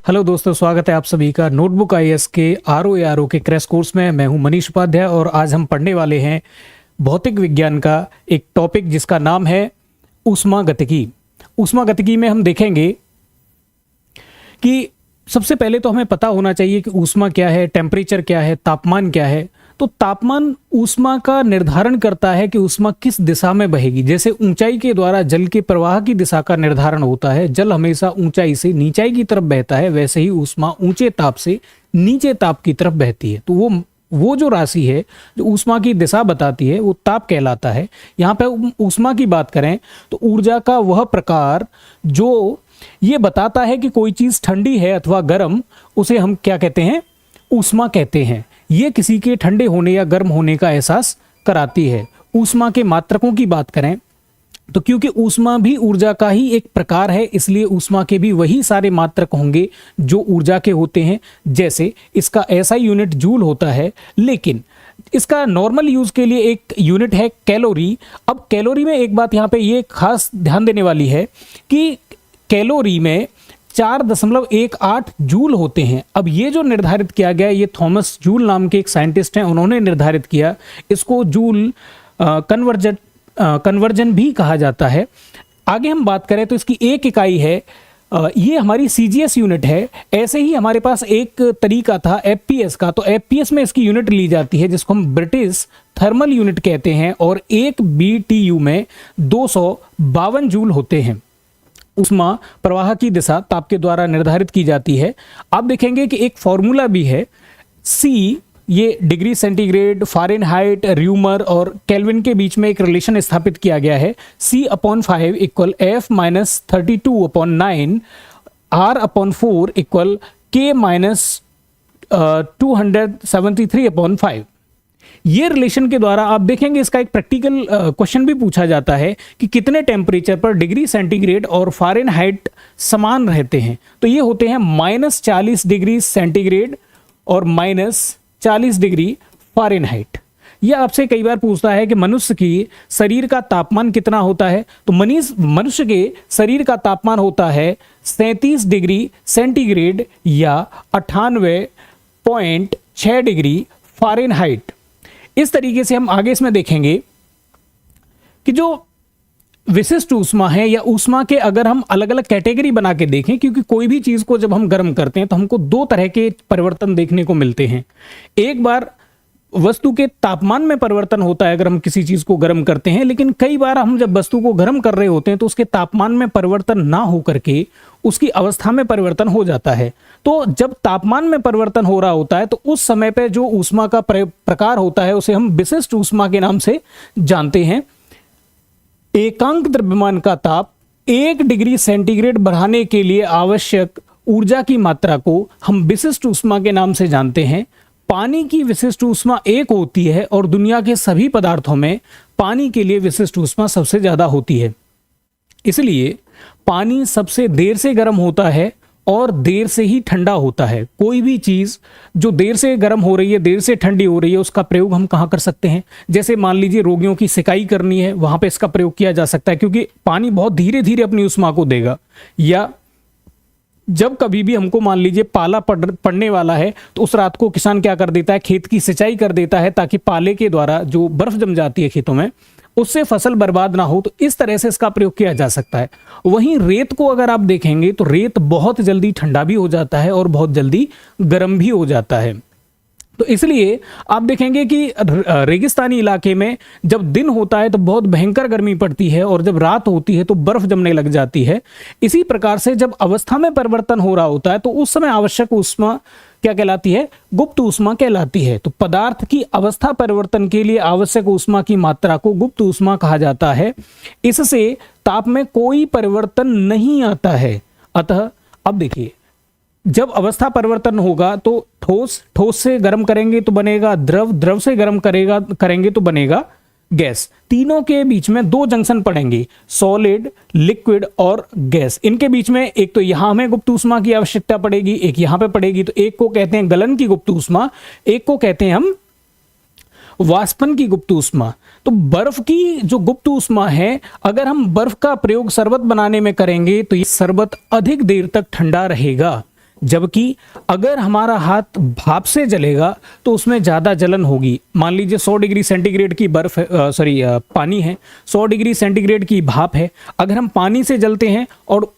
Hello दोस्तों, स्वागत है आप सभी का नोटबुक आईएएस के आरओ के क्रैश कोर्स में। मैं हूं मनीष उपाध्याय और आज हम पढ़ने वाले हैं भौतिक विज्ञान का एक टॉपिक जिसका नाम है ऊष्मागतिकी। ऊष्मागतिकी में हम देखेंगे कि सबसे पहले तो हमें पता होना चाहिए कि ऊष्मा क्या है, टेम्परेचर क्या है, तापमान क्या है। तो तापमान ऊष्मा का निर्धारण करता है कि ऊष्मा किस दिशा में बहेगी। जैसे ऊंचाई के द्वारा जल के प्रवाह की दिशा का निर्धारण होता है, जल हमेशा ऊंचाई से नीचाई की तरफ बहता है, वैसे ही ऊष्मा ऊंचे ताप से नीचे ताप की तरफ बहती है। तो वो जो राशि है जो ऊष्मा की दिशा बताती है वो ताप कहलाता है। यहाँ पे ऊष्मा की बात करें तो ऊर्जा का वह प्रकार जो ये बताता है कि कोई चीज ठंडी है अथवा गर्म, उसे हम क्या कहते हैं, ऊष्मा कहते हैं। ये किसी के ठंडे होने या गर्म होने का एहसास कराती है। ऊष्मा के मात्रकों की बात करें तो क्योंकि ऊष्मा भी ऊर्जा का ही एक प्रकार है, इसलिए ऊष्मा के भी वही सारे मात्रक होंगे जो ऊर्जा के होते हैं। जैसे इसका ऐसा यूनिट जूल होता है, लेकिन इसका नॉर्मल यूज के लिए एक यूनिट है कैलोरी। अब कैलोरी में एक बात यहाँ पे ये खास ध्यान देने वाली है कि कैलोरी में 4.18 जूल होते हैं। अब ये जो निर्धारित किया गया, ये थॉमस जूल नाम के एक साइंटिस्ट हैं, उन्होंने निर्धारित किया। इसको जूल कन्वर्जन भी कहा जाता है। आगे हम बात करें तो इसकी एक इकाई है, ये हमारी सीजीएस यूनिट है। ऐसे ही हमारे पास एक तरीका था एफपीएस का, तो एफपीएस में इसकी यूनिट ली जाती है जिसको हम ब्रिटिश थर्मल यूनिट कहते हैं, और एक बीटीयू में 252 जूल होते हैं। ऊष्मा प्रवाह की दिशा ताप के द्वारा निर्धारित की जाती है। आप देखेंगे कि एक फॉर्मूला भी है, सी, ये डिग्री सेंटीग्रेड, फ़ारेनहाइट, र्यूमर और केल्विन के बीच में एक रिलेशन स्थापित किया गया है। C/5 equal F-32/9, R/4 equal K-273/5। ये रिलेशन के द्वारा आप देखेंगे इसका एक प्रैक्टिकल क्वेश्चन भी पूछा जाता है कि कितने टेम्परेचर पर डिग्री सेंटीग्रेड और फ़ारेनहाइट समान रहते हैं। तो ये होते हैं -40 डिग्री सेंटीग्रेड और -40 डिग्री फ़ारेनहाइट। यह आपसे कई बार पूछता है कि मनुष्य की शरीर का तापमान कितना होता है। तो मनुष्य के शरीर का तापमान होता है 37 डिग्री सेंटीग्रेड या 98.6 डिग्री फ़ारेनहाइट। इस तरीके से हम आगे इसमें देखेंगे कि जो विशिष्ट ऊष्मा है या ऊष्मा के अगर हम अलग अलग कैटेगरी बना के देखें, क्योंकि कोई भी चीज को जब हम गर्म करते हैं तो हमको दो तरह के परिवर्तन देखने को मिलते हैं। एक बार वस्तु के तापमान में परिवर्तन होता है अगर हम किसी चीज को गर्म करते हैं, लेकिन कई बार हम जब वस्तु को गर्म कर रहे होते हैं तो उसके तापमान में परिवर्तन ना हो करके उसकी अवस्था में परिवर्तन हो जाता है। तो जब तापमान में परिवर्तन हो रहा होता है तो उस समय पे जो ऊष्मा का प्रकार होता है उसे हम विशिष्ट ऊष्मा के नाम से जानते हैं। एकांक द्रव्यमान का ताप 1 डिग्री सेंटीग्रेड बढ़ाने के लिए आवश्यक ऊर्जा की मात्रा को हम विशिष्ट ऊष्मा के नाम से जानते हैं। पानी की विशिष्ट ऊष्मा 1 होती है और दुनिया के सभी पदार्थों में पानी के लिए विशिष्ट ऊष्मा सबसे ज्यादा होती है। इसलिए पानी सबसे देर से गर्म होता है और देर से ही ठंडा होता है। कोई भी चीज जो देर से गर्म हो रही है, देर से ठंडी हो रही है, उसका प्रयोग हम कहाँ कर सकते हैं। जैसे मान लीजिए रोगियों की सिकाई करनी है, वहां पे इसका प्रयोग किया जा सकता है, क्योंकि पानी बहुत धीरे धीरे अपनी ऊष्मा को देगा। या जब कभी भी हमको मान लीजिए पाला पड़ने वाला है तो उस रात को किसान क्या कर देता है, खेत की सिंचाई कर देता है, ताकि पाले के द्वारा जो बर्फ जम जाती है खेतों में उससे फसल बर्बाद ना हो। तो इस तरह से इसका प्रयोग किया जा सकता है। वहीं रेत को अगर आप देखेंगे तो रेत बहुत जल्दी ठंडा भी हो जाता है और बहुत जल्दी गर्म भी हो जाता है। तो इसलिए आप देखेंगे कि रेगिस्तानी इलाके में जब दिन होता है तो बहुत भयंकर गर्मी पड़ती है और जब रात होती है तो बर्फ जमने लग जाती है। इसी प्रकार से जब अवस्था में परिवर्तन हो रहा होता है तो उस समय आवश्यक ऊष्मा क्या कहलाती है, गुप्त ऊष्मा कहलाती है। तो पदार्थ की अवस्था परिवर्तन के लिए आवश्यक ऊष्मा की मात्रा को गुप्त ऊष्मा कहा जाता है। इससे ताप में कोई परिवर्तन नहीं आता है। अतः अब देखिए, जब अवस्था परिवर्तन होगा तो ठोस से गर्म करेंगे तो बनेगा द्रव, द्रव से गर्म करेंगे तो बनेगा गैस। तीनों के बीच में दो जंक्शन पड़ेंगे, सॉलिड, लिक्विड और गैस। इनके बीच में एक तो यहां हमें गुप्त ऊष्मा की आवश्यकता पड़ेगी, एक यहां पे पड़ेगी। तो एक को कहते हैं गलन की गुप्त ऊष्मा, एक को कहते हैं हम वाष्पन की गुप्त ऊष्मा। तो बर्फ की जो गुप्त ऊष्मा है, अगर हम बर्फ का प्रयोग शरबत बनाने में करेंगे तो ये शरबत अधिक देर तक ठंडा रहेगा। जबकि अगर हमारा हाथ भाप से जलेगा तो उसमें ज़्यादा जलन होगी। मान लीजिए 100 डिग्री सेंटीग्रेड की पानी है, 100 डिग्री सेंटीग्रेड की भाप है। अगर हम पानी से जलते हैं और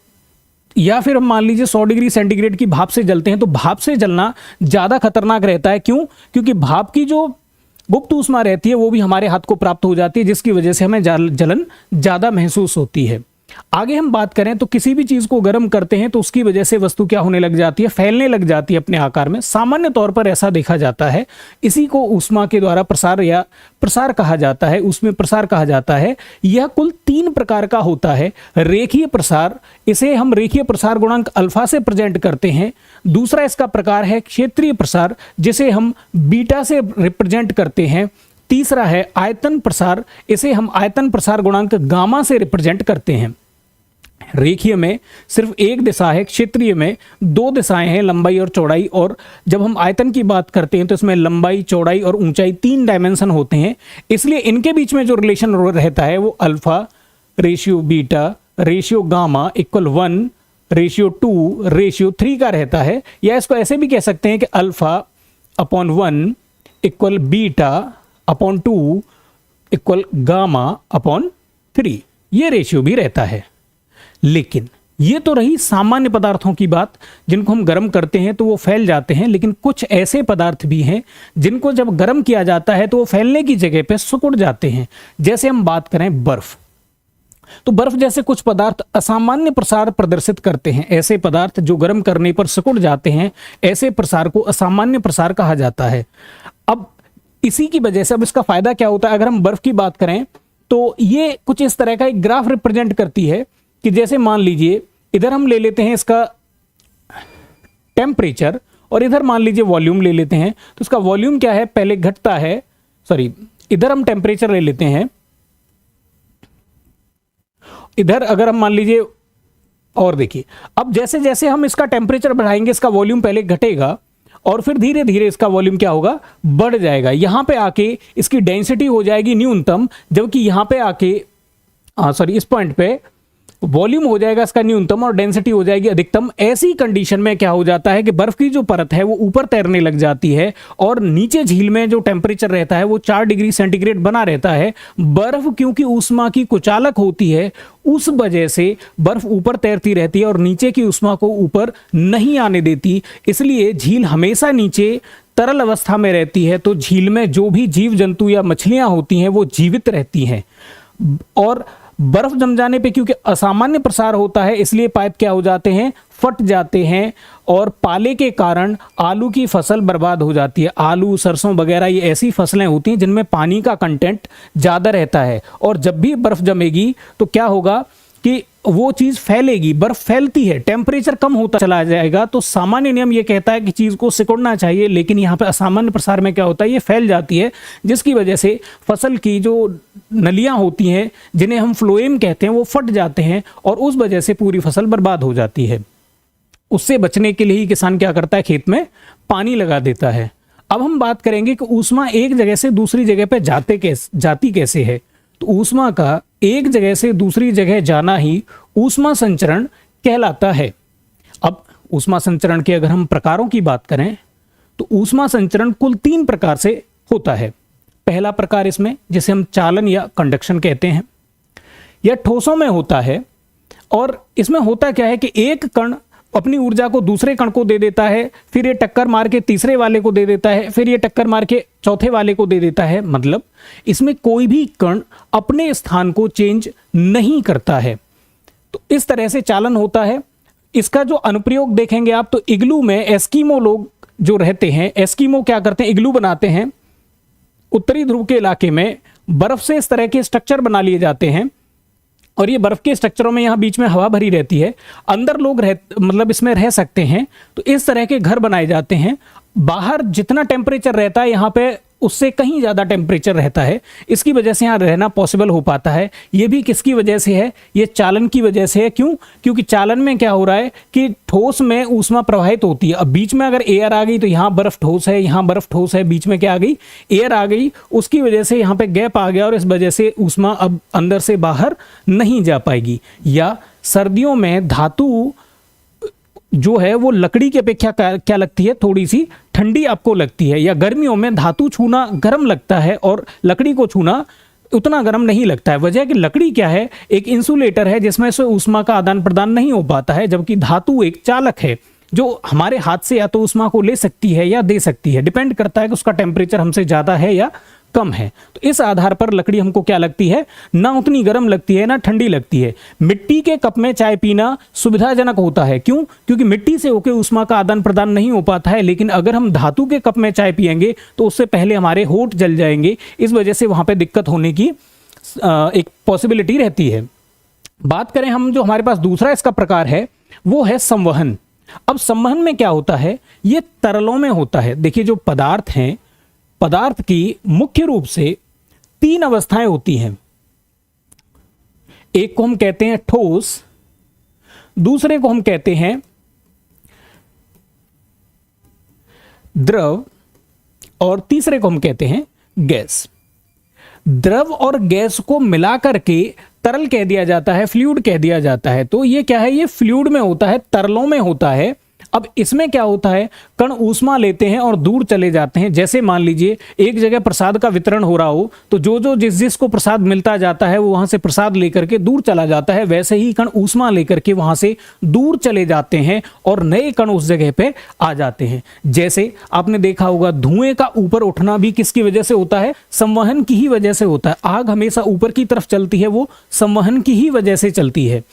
या फिर हम मान लीजिए 100 डिग्री सेंटीग्रेड की भाप से जलते हैं, तो भाप से जलना ज़्यादा खतरनाक रहता है। क्यों? क्योंकि भाप की जो गुप्त ऊष्मा रहती है वो भी हमारे हाथ को प्राप्त हो जाती है, जिसकी वजह से हमें जलन ज़्यादा महसूस होती है। आगे हम बात करें तो किसी भी चीज़ को गर्म करते हैं तो उसकी वजह से वस्तु क्या होने लग जाती है, फैलने लग जाती है अपने आकार में। सामान्य तौर पर ऐसा देखा जाता है। इसी को ऊष्मा के द्वारा प्रसार या प्रसार कहा जाता है, उसमें प्रसार कहा जाता है। यह कुल 3 प्रकार का होता है। रेखीय प्रसार, इसे हम रेखीय प्रसार गुणांक अल्फा से प्रेजेंट करते हैं। दूसरा इसका प्रकार है क्षेत्रीय प्रसार, जिसे हम बीटा से रिप्रेजेंट करते हैं। तीसरा है आयतन प्रसार, इसे हम आयतन प्रसार गुणांक गामा से रिप्रेजेंट करते हैं। रेखीय में सिर्फ एक दिशा है, क्षेत्रीय में 2 दिशाएं हैं, लंबाई और चौड़ाई। और जब हम आयतन की बात करते हैं तो इसमें लंबाई, चौड़ाई और ऊंचाई 3 डायमेंशन होते हैं। इसलिए इनके बीच में जो रिलेशन रहता है वो alpha ratio beta ratio gamma equal 1 ratio 2 ratio 3 का रहता है। या इसको ऐसे भी कह सकते हैं कि alpha upon 1 equal beta upon 2 equal gamma upon 3, ये रेशियो भी रहता है। लेकिन ये तो रही सामान्य पदार्थों की बात, जिनको हम गर्म करते हैं तो वो फैल जाते हैं। लेकिन कुछ ऐसे पदार्थ भी हैं जिनको जब गर्म किया जाता है तो वो फैलने की जगह पे सिकुड़ जाते हैं। जैसे हम बात करें बर्फ, तो बर्फ जैसे कुछ पदार्थ असामान्य प्रसार प्रदर्शित करते हैं। ऐसे पदार्थ जो गर्म करने पर सिकुड़ जाते हैं, ऐसे प्रसार को असामान्य प्रसार कहा जाता है। अब इसी की वजह से अब इसका फायदा क्या होता है, अगर हम बर्फ की बात करें तो ये कुछ इस तरह का एक ग्राफ रिप्रेजेंट करती है कि जैसे मान लीजिए इधर हम ले लेते हैं इसका टेम्परेचर और इधर मान लीजिए वॉल्यूम ले लेते हैं। तो इसका वॉल्यूम क्या है, पहले घटता है, इधर हम टेम्परेचर ले लेते हैं, इधर अगर हम मान लीजिए, और देखिए अब जैसे जैसे हम इसका टेम्परेचर बढ़ाएंगे इसका वॉल्यूम पहले घटेगा और फिर धीरे धीरे इसका वॉल्यूम क्या होगा, बढ़ जाएगा। यहां पे आके इसकी डेंसिटी हो जाएगी न्यूनतम, जबकि यहां पे आके इस पॉइंट पे वॉल्यूम हो जाएगा इसका न्यूनतम और डेंसिटी हो जाएगी अधिकतम। ऐसी कंडीशन में क्या हो जाता है कि बर्फ की जो परत है वो ऊपर तैरने लग जाती है और नीचे झील में जो टेम्परेचर रहता है वो 4 डिग्री सेंटीग्रेड बना रहता है। बर्फ क्योंकि ऊष्मा की कुचालक होती है, उस वजह से बर्फ ऊपर तैरती रहती है और नीचे की ऊष्मा को ऊपर नहीं आने देती। इसलिए झील हमेशा नीचे तरल अवस्था में रहती है। तो झील में जो भी जीव जंतु या मछलियां होती हैं वो जीवित रहती हैं। और बर्फ जम जाने पे क्योंकि असामान्य प्रसार होता है, इसलिए पाइप क्या हो जाते हैं, फट जाते हैं और पाले के कारण आलू की फसल बर्बाद हो जाती है। आलू, सरसों वगैरह ये ऐसी फसलें होती हैं जिनमें पानी का कंटेंट ज़्यादा रहता है। और जब भी बर्फ जमेगी तो क्या होगा कि वो चीज़ फैलेगी, बर्फ फैलती है, टेम्परेचर कम होता चला जाएगा। तो सामान्य नियम ये कहता है कि चीज़ को सिकुड़ना चाहिए, लेकिन यहाँ पे असामान्य प्रसार में क्या होता है, ये फैल जाती है, जिसकी वजह से फसल की जो नलियाँ होती हैं जिन्हें हम फ्लोएम कहते हैं वो फट जाते हैं और उस वजह से पूरी फसल बर्बाद हो जाती है। उससे बचने के लिए ही किसान क्या करता है, खेत में पानी लगा देता है। अब हम बात करेंगे कि ऊष्मा एक जगह से दूसरी जगह पर जाती कैसे है। तो ऊष्मा का एक जगह से दूसरी जगह जाना ही ऊष्मा संचरण कहलाता है। अब ऊष्मा संचरण के अगर हम प्रकारों की बात करें तो ऊष्मा संचरण कुल 3 प्रकार से होता है। पहला प्रकार इसमें जिसे हम चालन या कंडक्शन कहते हैं, यह ठोसों में होता है। और इसमें होता क्या है कि एक कण अपनी ऊर्जा को दूसरे कण को दे देता है, फिर ये टक्कर मार के तीसरे वाले को दे देता है, फिर ये टक्कर मार के चौथे वाले को दे देता है। मतलब इसमें कोई भी कण अपने स्थान को चेंज नहीं करता है। तो इस तरह से चालन होता है। इसका जो अनुप्रयोग देखेंगे आप तो इग्लू में एस्कीमो लोग जो रहते हैं, एस्कीमो क्या करते हैं, इग्लू बनाते हैं। उत्तरी ध्रुव के इलाके में बर्फ से इस तरह के स्ट्रक्चर बना लिए जाते हैं और ये बर्फ के स्ट्रक्चरों में यहाँ बीच में हवा भरी रहती है, अंदर लोग मतलब इसमें रह सकते हैं। तो इस तरह के घर बनाए जाते हैं। बाहर जितना टेम्परेचर रहता है यहाँ पे उससे कहीं ज़्यादा टेम्परेचर रहता है। इसकी वजह से यहाँ रहना पॉसिबल हो पाता है। ये भी किसकी वजह से है, ये चालन की वजह से है। क्यों? क्योंकि चालन में क्या हो रहा है कि ठोस में ऊष्मा प्रवाहित होती है। अब बीच में अगर एयर आ गई तो यहाँ बर्फ ठोस है, यहाँ बर्फ ठोस है, बीच में क्या आ गई, एयर आ गई, उसकी वजह से यहाँ पे गैप आ गया और इस वजह से ऊष्मा अब अंदर से बाहर नहीं जा पाएगी। या सर्दियों में धातु जो है वो लकड़ी की अपेक्षा क्या लगती है, थोड़ी सी ठंडी आपको लगती है, या गर्मियों में धातु छूना गर्म लगता है और लकड़ी को छूना उतना गर्म नहीं लगता है। वजह कि लकड़ी क्या है, एक इंसुलेटर है जिसमें से ऊष्मा का आदान प्रदान नहीं हो पाता है, जबकि धातु एक चालक है जो हमारे हाथ से या तो ऊष्मा को ले सकती है या दे सकती है, डिपेंड करता है कि उसका टेम्परेचर हमसे ज़्यादा है या कम है। तो इस आधार पर लकड़ी हमको क्या लगती है, ना उतनी गर्म लगती है ना ठंडी लगती है। मिट्टी के कप में चाय पीना सुविधाजनक होता है, क्यों? क्योंकि मिट्टी से होकर ऊष्मा का आदान प्रदान नहीं हो पाता है, लेकिन अगर हम धातु के कप में चाय पिएंगे तो उससे पहले हमारे होंठ जल जाएंगे, इस वजह से वहां पर दिक्कत होने की एक पॉसिबिलिटी रहती है। बात करें हम, जो हमारे पास दूसरा इसका प्रकार है वो है संवहन। अब संवहन में क्या होता है, ये तरलों में होता है। देखिए जो पदार्थ हैं, पदार्थ की मुख्य रूप से 3 अवस्थाएं होती हैं। एक को हम कहते हैं ठोस, दूसरे को हम कहते हैं द्रव, और तीसरे को हम कहते हैं गैस। द्रव और गैस को मिलाकर के तरल कह दिया जाता है, फ्लूइड कह दिया जाता है। तो ये क्या है, ये फ्लूइड में होता है, तरलों में होता है। अब इसमें क्या होता है, कण ऊष्मा लेते हैं और दूर चले जाते हैं। जैसे मान लीजिए एक जगह प्रसाद का वितरण हो रहा हो, तो जो जिस को प्रसाद मिलता जाता है वो वहां से प्रसाद लेकर के दूर चला जाता है। वैसे ही कण ऊष्मा लेकर के वहां से दूर चले जाते हैं और नए कण उस जगह पे आ जाते हैं। जैसे आपने देखा होगा धुएं का ऊपर उठना भी किसकी वजह से होता है, संवहन की ही वजह से होता है। आग हमेशा ऊपर की तरफ चलती है, वो संवहन की ही वजह से चलती है।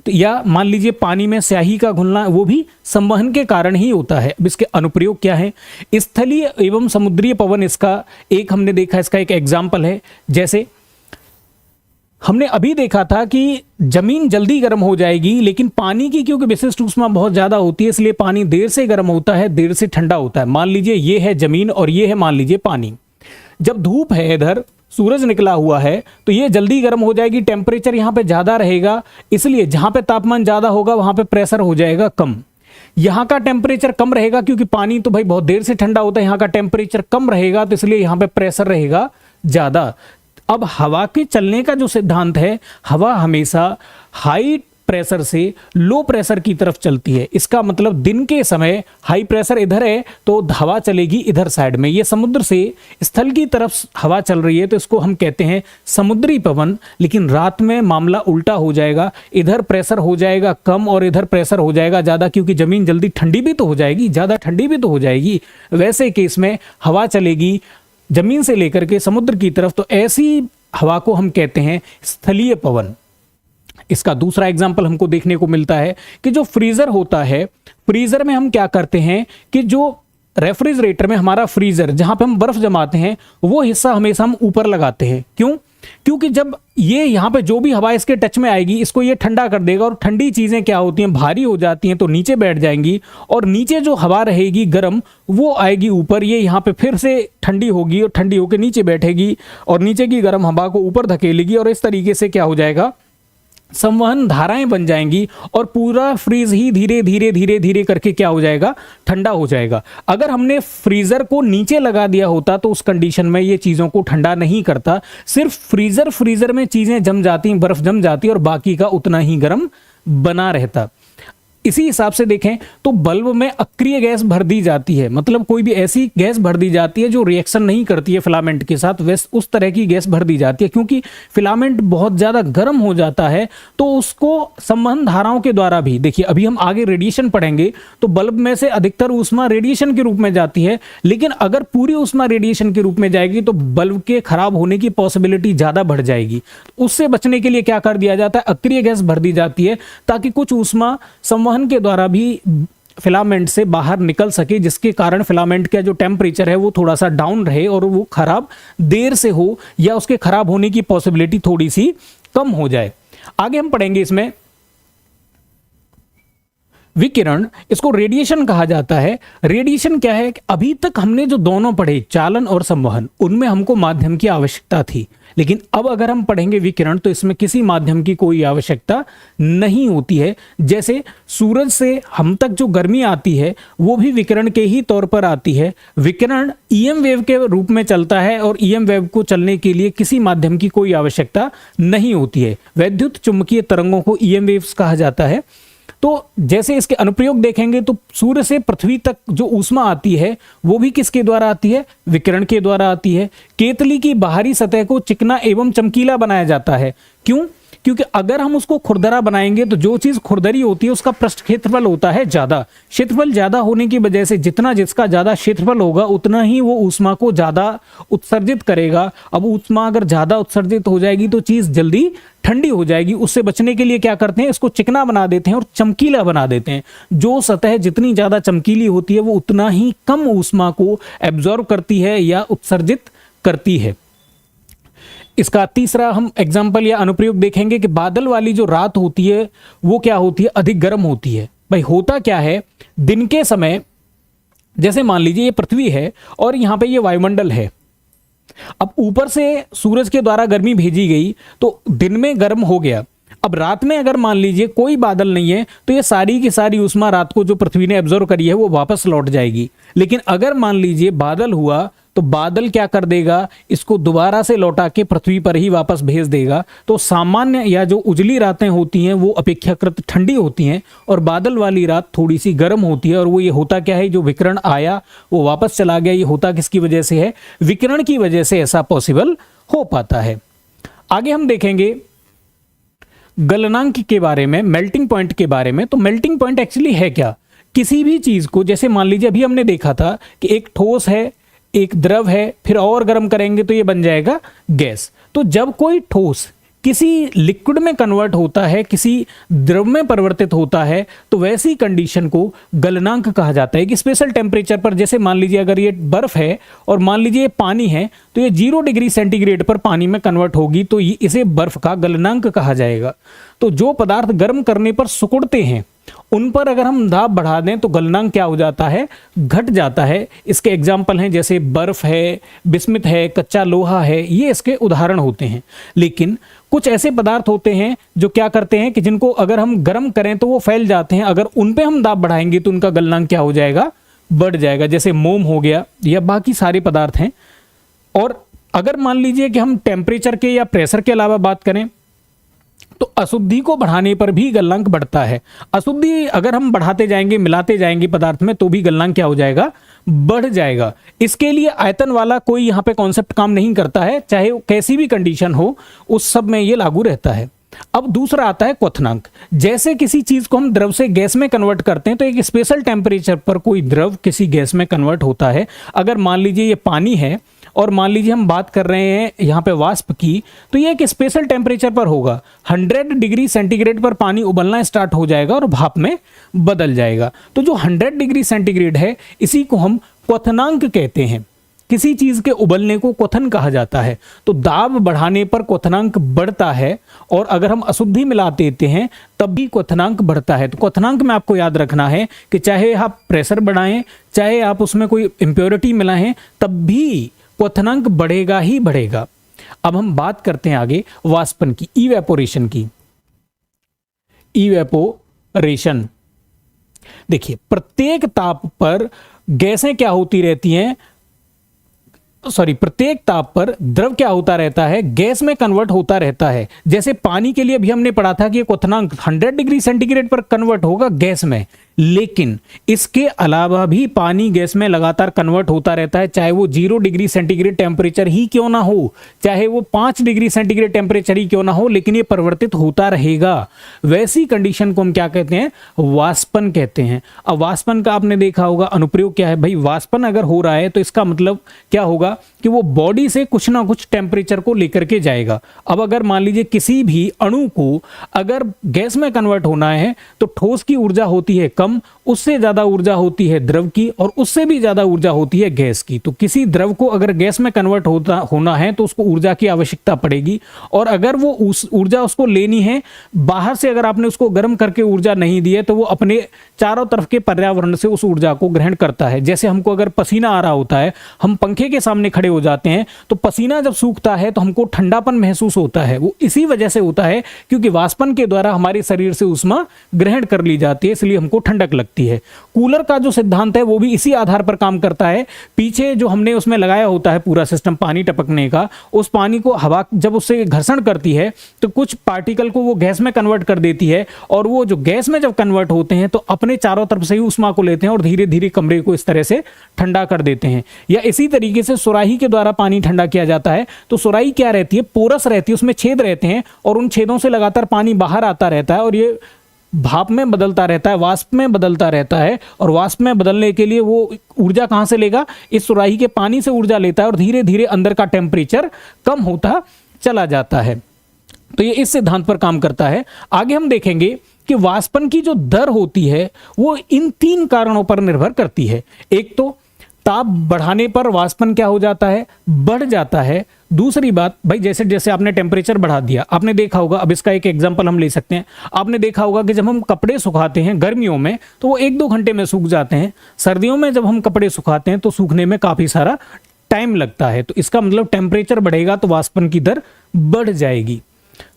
तो या मान लीजिए पानी में स्याही का घुलना, वो भी संवहन के कारण ही होता है। अब इसके अनुप्रयोग क्या है, स्थलीय एवं समुद्रीय पवन इसका एक हमने देखा, इसका एक एग्जाम्पल है। जैसे हमने अभी देखा था कि जमीन जल्दी गर्म हो जाएगी, लेकिन पानी की क्योंकि विशिष्ट ऊष्मा बहुत ज्यादा होती है, इसलिए पानी देर से गर्म होता है, देर से ठंडा होता है। मान लीजिए ये है जमीन और ये है मान लीजिए पानी। जब धूप है, इधर सूरज निकला हुआ है, तो ये जल्दी गर्म हो जाएगी, टेम्परेचर यहाँ पे ज़्यादा रहेगा, इसलिए जहाँ पे तापमान ज़्यादा होगा वहाँ पे प्रेशर हो जाएगा कम। यहाँ का टेम्परेचर कम रहेगा क्योंकि पानी तो भाई बहुत देर से ठंडा होता है, यहाँ का टेम्परेचर कम रहेगा, तो इसलिए यहाँ पे प्रेशर रहेगा ज़्यादा। अब हवा के चलने का जो सिद्धांत है, हवा हमेशा हाई प्रेशर से लो प्रेशर की तरफ चलती है। इसका मतलब दिन के समय हाई प्रेशर इधर है तो हवा चलेगी इधर साइड में। ये समुद्र से स्थल की तरफ हवा चल रही है तो इसको हम कहते हैं समुद्री पवन। लेकिन रात में मामला उल्टा हो जाएगा, इधर प्रेशर हो जाएगा कम और इधर प्रेशर हो जाएगा ज़्यादा, क्योंकि ज़मीन जल्दी ठंडी भी तो हो जाएगी, ज़्यादा ठंडी भी तो हो जाएगी। वैसे केस में हवा चलेगी जमीन से लेकर के समुद्र की तरफ, तो ऐसी हवा को हम कहते हैं स्थलीय पवन। इसका दूसरा एग्जाम्पल हमको देखने को मिलता है कि जो फ्रीजर होता है, फ्रीजर में हम क्या करते हैं कि जो रेफ्रिजरेटर में हमारा फ्रीजर जहां पे हम बर्फ जमाते हैं, वो हिस्सा हमेशा हम ऊपर लगाते हैं। क्यों? क्योंकि जब ये यहाँ पे जो भी हवा इसके टच में आएगी, इसको ये ठंडा कर देगा, और ठंडी चीजें क्या होती हैं, भारी हो जाती हैं, तो नीचे बैठ जाएंगी, और नीचे जो हवा रहेगी गर्म वो आएगी ऊपर, ये यहाँ पे फिर से ठंडी होगी और ठंडी होकर नीचे बैठेगी और नीचे की गर्म हवा को ऊपर धकेलेगी, और इस तरीके से क्या हो जाएगा, संवहन धाराएं बन जाएंगी और पूरा फ्रीज ही धीरे धीरे धीरे धीरे करके क्या हो जाएगा, ठंडा हो जाएगा। अगर हमने फ्रीजर को नीचे लगा दिया होता तो उस कंडीशन में ये चीज़ों को ठंडा नहीं करता, सिर्फ फ्रीजर में चीज़ें जम जाती, बर्फ जम जाती और बाकी का उतना ही गर्म बना रहता। इसी हिसाब से देखें तो बल्ब में अक्रिय गैस भर दी जाती है, मतलब कोई भी ऐसी गैस भर दी जाती है जो रिएक्शन नहीं करती है फिलामेंट के साथ, वैसे उस तरह की गैस भर दी जाती है। क्योंकि फिलामेंट बहुत ज़्यादा गर्म हो जाता है तो उसको संवहन धाराओं के द्वारा भी, देखिए अभी हम आगे रेडिएशन पढ़ेंगे तो बल्ब में से अधिकतर ऊष्मा रेडिएशन के रूप में जाती है, लेकिन अगर पूरी ऊष्मा रेडिएशन के रूप में जाएगी तो बल्ब के खराब होने की पॉसिबिलिटी ज़्यादा बढ़ जाएगी। उससे बचने के लिए क्या कर दिया जाता है, अक्रिय गैस भर दी जाती है ताकि कुछ ऊष्मा संवहन के द्वारा भी फिलामेंट से बाहर निकल सके, जिसके कारण फिलामेंट का जो टेम्परेचर है वो थोड़ा सा डाउन रहे और वो खराब देर से हो या उसके खराब होने की पॉसिबिलिटी थोड़ी सी कम हो जाए। आगे हम पढ़ेंगे इसमें विकिरण, इसको रेडिएशन कहा जाता है। रेडिएशन क्या है, अभी तक हमने जो दोनों पढ़े चालन और संवहन, उनमें हमको माध्यम की आवश्यकता थी, लेकिन अब अगर हम पढ़ेंगे विकिरण तो इसमें किसी माध्यम की कोई आवश्यकता नहीं होती है। जैसे सूरज से हम तक जो गर्मी आती है वो भी विकिरण के ही तौर पर आती है। विकिरण ईएम वेव के रूप में चलता है और ईएम वेव को चलने के लिए किसी माध्यम की कोई आवश्यकता नहीं होती है। वैद्युत चुंबकीय तरंगों को ईएम वेव्स कहा जाता है। तो जैसे इसके अनुप्रयोग देखेंगे तो सूर्य से पृथ्वी तक जो ऊष्मा आती है वो भी किसके द्वारा आती है, विकिरण के द्वारा आती है। केतली की बाहरी सतह को चिकना एवं चमकीला बनाया जाता है। क्यों? क्योंकि अगर हम उसको खुरदरा बनाएंगे तो जो चीज खुरदरी होती है उसका पृष्ठ क्षेत्रफल होता है ज्यादा। क्षेत्रफल ज्यादा होने की वजह से जितना जिसका ज्यादा क्षेत्रफल होगा उतना ही वो ऊष्मा को ज्यादा उत्सर्जित करेगा। अब ऊष्मा अगर ज्यादा उत्सर्जित हो जाएगी तो चीज जल्दी ठंडी हो जाएगी। उससे बचने के लिए क्या करते हैं, इसको चिकना बना देते हैं और चमकीला बना देते हैं। जो सतह जितनी ज्यादा चमकीली होती है वो उतना ही कम ऊष्मा को एब्जॉर्ब करती है या उत्सर्जित करती है। इसका तीसरा हम एग्जाम्पल या अनुप्रयोग देखेंगे कि बादल वाली जो रात होती है वो क्या होती है, अधिक गर्म होती है। भाई होता क्या है, दिन के समय जैसे मान लीजिए ये पृथ्वी है और यहां पे ये वायुमंडल है। अब ऊपर से सूरज के द्वारा गर्मी भेजी गई तो दिन में गर्म हो गया। अब रात में अगर मान लीजिए कोई बादल नहीं है तो ये सारी की सारी ऊष्मा रात को जो पृथ्वी ने एब्जॉर्व करी है वो वापस लौट जाएगी। लेकिन अगर मान लीजिए बादल हुआ तो बादल क्या कर देगा, इसको दोबारा से लौटा के पृथ्वी पर ही वापस भेज देगा। तो सामान्य या जो उजली रातें होती हैं वो अपेक्षाकृत ठंडी होती हैं और बादल वाली रात थोड़ी सी गर्म होती है। और वो ये होता क्या है, जो विकिरण आया वो वापस चला गया। ये होता किसकी वजह से है, विकिरण की वजह से ऐसा पॉसिबल हो पाता है। आगे हम देखेंगे गलनांक के बारे में, मेल्टिंग पॉइंट के बारे में। तो मेल्टिंग पॉइंट एक्चुअली है क्या, किसी भी चीज को, जैसे मान लीजिए अभी हमने देखा था कि एक ठोस है, एक द्रव है, फिर और गर्म करेंगे तो ये बन जाएगा गैस। तो जब कोई ठोस किसी लिक्विड में कन्वर्ट होता है, किसी द्रव में परिवर्तित होता है, तो वैसी कंडीशन को गलनांक कहा जाता है। एक स्पेशल टेम्परेचर पर, जैसे मान लीजिए अगर ये बर्फ है और मान लीजिए ये पानी है तो ये 0 डिग्री सेंटीग्रेड पर पानी में कन्वर्ट होगी तो इसे बर्फ का गलनांक कहा जाएगा। तो जो पदार्थ गर्म करने पर सिकुड़ते हैं उन पर अगर हम दाब बढ़ा दें तो गलनांक क्या हो जाता है, घट जाता है। इसके एग्जाम्पल हैं जैसे बर्फ है, बिस्मित है, कच्चा लोहा है, ये इसके उदाहरण होते हैं। लेकिन कुछ ऐसे पदार्थ होते हैं जो क्या करते हैं कि जिनको अगर हम गर्म करें तो वो फैल जाते हैं। अगर उन पे हम दाब बढ़ाएंगे तो उनका गलनांक क्या हो जाएगा, बढ़ जाएगा। जैसे मोम हो गया या बाकी सारे पदार्थ हैं। और अगर मान लीजिए कि हम टेम्परेचर के या प्रेशर के अलावा बात करें तो अशुद्धि को बढ़ाने पर भी गलनांक बढ़ता है। अशुद्धि अगर हम बढ़ाते जाएंगे, मिलाते जाएंगे पदार्थ में, तो भी गलनांक क्या हो जाएगा, बढ़ जाएगा। इसके लिए आयतन वाला कोई यहाँ पे कॉन्सेप्ट काम नहीं करता है, चाहे कैसी भी कंडीशन हो उस सब में ये लागू रहता है। अब दूसरा आता है क्वथनांक। जैसे किसी चीज को हम द्रव से गैस में कन्वर्ट करते हैं तो एक स्पेशल टेम्परेचर पर कोई द्रव किसी गैस में कन्वर्ट होता है। अगर मान लीजिए ये पानी है और मान लीजिए हम बात कर रहे हैं यहाँ पे वाष्प की, तो ये एक स्पेशल टेम्परेचर पर होगा। 100 डिग्री सेंटीग्रेड पर पानी उबलना स्टार्ट हो जाएगा और भाप में बदल जाएगा। तो जो 100 डिग्री सेंटीग्रेड है इसी को हम क्वथनांक कहते हैं। किसी चीज के उबलने को क्वथन कहा जाता है। तो दाब बढ़ाने पर क्वथनांक बढ़ता है और अगर हम अशुद्धि मिला देते हैं तब भी क्वथनांक बढ़ता है। तो क्वथनांक में आपको याद रखना है कि चाहे आप प्रेशर बढ़ाएं, चाहे आप उसमें कोई इम्प्योरिटी मिलाएं, तब भी क्वथनांक बढ़ेगा ही बढ़ेगा। अब हम बात करते हैं आगे वाष्पन की, इवेपोरेशन की। इवेपोरेशन देखिए, प्रत्येक ताप पर गैसें क्या होती रहती हैं, प्रत्येक ताप पर द्रव क्या होता रहता है, गैस में कन्वर्ट होता रहता है। जैसे पानी के लिए अभी हमने पढ़ा था कि ये क्वथनांक 100 डिग्री सेंटीग्रेड पर कन्वर्ट होगा गैस में, लेकिन इसके अलावा भी पानी गैस में लगातार कन्वर्ट होता रहता है, चाहे वो 0 डिग्री सेंटीग्रेड टेम्परेचर ही क्यों ना हो, चाहे वो 5 डिग्री सेंटीग्रेड टेम्परेचर ही क्यों ना हो, लेकिन ये परिवर्तित होता रहेगा। वैसी कंडीशन को हम क्या कहते हैं, वाष्पन कहते हैं। अब वाष्पन का आपने देखा होगा अनुप्रयोग क्या है। भाई वाष्पन अगर हो रहा है तो इसका मतलब क्या होगा कि वो बॉडी से कुछ ना कुछ टेम्परेचर को लेकर के जाएगा। अब अगर मान लीजिए किसी भी अणु को अगर गैस में कन्वर्ट होना है तो ठोस की ऊर्जा होती है कम, उससे ज्यादा ऊर्जा होती है द्रव की, और उससे भी ज्यादा ऊर्जा होती है गैस की। तो किसी द्रव को अगर गैस में कन्वर्ट होना है तो उसको ऊर्जा की आवश्यकता पड़ेगी, और अगर वो उस ऊर्जा उसको लेनी है बाहर से, अगर आपने उसको गर्म करके ऊर्जा नहीं दी है तो वो अपने चारों तरफ के पर्यावरण से उस ऊर्जा को ग्रहण करता है। जैसे हमको अगर पसीना आ रहा होता है, हम पंखे के सामने खड़े हो जाते हैं तो पसीना जब सूखता है तो हमको ठंडापन महसूस होता है। वो इसी वजह से होता है क्योंकि वाष्पन के द्वारा हमारे शरीर से ऊष्मा ग्रहण कर ली जाती है, इसलिए हमको ठंडा ठंडक लगती है। कूलर का जो सिद्धांत है वो भी इसी आधार पर काम करता है। पीछे जो हमने उसमें लगाया होता है पूरा सिस्टम पानी टपकने का, उस पानी को हवा जब उससे घर्षण करती है तो कुछ पार्टिकल को वो गैस में कन्वर्ट कर देती है, और वो जो गैस में जब कन्वर्ट होते हैं तो अपने चारों तरफ से ही उष्मा को लेते हैं और धीरे धीरे कमरे को इस तरह से ठंडा कर देते हैं। या इसी तरीके से सुराही के द्वारा पानी ठंडा किया जाता है। तो सुराही क्या रहती है, पोरस रहती है, उसमें छेद रहते हैं और उन छेदों से लगातार पानी बाहर आता रहता है और ये भाप में बदलता रहता है, वाष्प में बदलता रहता है। और वाष्प में बदलने के लिए वो ऊर्जा कहां से लेगा, इस सुराही के पानी से ऊर्जा लेता है और धीरे धीरे अंदर का टेम्परेचर कम होता चला जाता है। तो ये इस सिद्धांत पर काम करता है। आगे हम देखेंगे कि वाष्पन की जो दर होती है वो इन 3 कारणों पर निर्भर करती है। एक तो ताप बढ़ाने पर वाष्पन क्या हो जाता है, बढ़ जाता है। दूसरी बात भाई, जैसे जैसे आपने टेम्परेचर बढ़ा दिया, आपने देखा होगा, अब इसका एक एग्जांपल हम ले सकते हैं। आपने देखा होगा कि जब हम कपड़े सुखाते हैं गर्मियों में तो वो 1-2 घंटे में सूख जाते हैं। सर्दियों में जब हम कपड़े सुखाते हैं तो सूखने में काफी सारा टाइम लगता है। तो इसका मतलब टेम्परेचर बढ़ेगा तो वाष्पन की दर बढ़ जाएगी।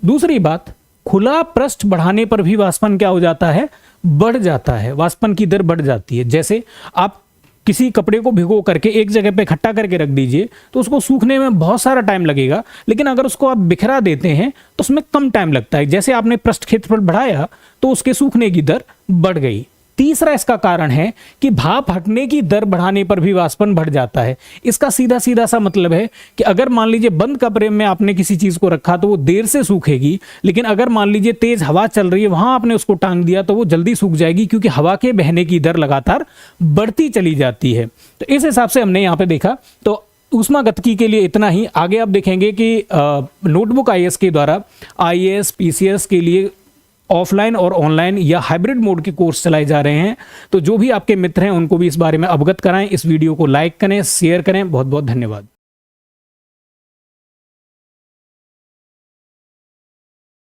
दूसरी बात, खुला पृष्ठ बढ़ाने पर भी वाष्पन क्या हो जाता है, बढ़ जाता है, वाष्पन की दर बढ़ जाती है। जैसे आप किसी कपड़े को भिगो करके एक जगह पे इकट्ठा करके रख दीजिए तो उसको सूखने में बहुत सारा टाइम लगेगा, लेकिन अगर उसको आप बिखरा देते हैं तो उसमें कम टाइम लगता है। जैसे आपने पृष्ठ क्षेत्रफल बढ़ाया तो उसके सूखने की दर बढ़ गई। तीसरा इसका कारण है कि भाप हटने की दर बढ़ाने पर भी वाष्पन बढ़ जाता है। इसका सीधा सीधा सा मतलब है कि अगर मान लीजिए बंद कमरे में आपने किसी चीज को रखा तो वो देर से सूखेगी, लेकिन अगर मान लीजिए तेज हवा चल रही है वहां आपने उसको टांग दिया तो वो जल्दी सूख जाएगी, क्योंकि हवा के बहने की दर लगातार बढ़ती चली जाती है। तो इस हिसाब से हमने यहाँ पे देखा। तो ऊष्मागतिकी के लिए इतना ही। आगे आप देखेंगे कि नोटबुक आईएएस के द्वारा आईएएस पीसीएस के लिए ऑफलाइन और ऑनलाइन या हाइब्रिड मोड के कोर्स चलाए जा रहे हैं। तो जो भी आपके मित्र हैं उनको भी इस बारे में अवगत कराएं। इस वीडियो को लाइक करें, शेयर करें। बहुत बहुत धन्यवाद।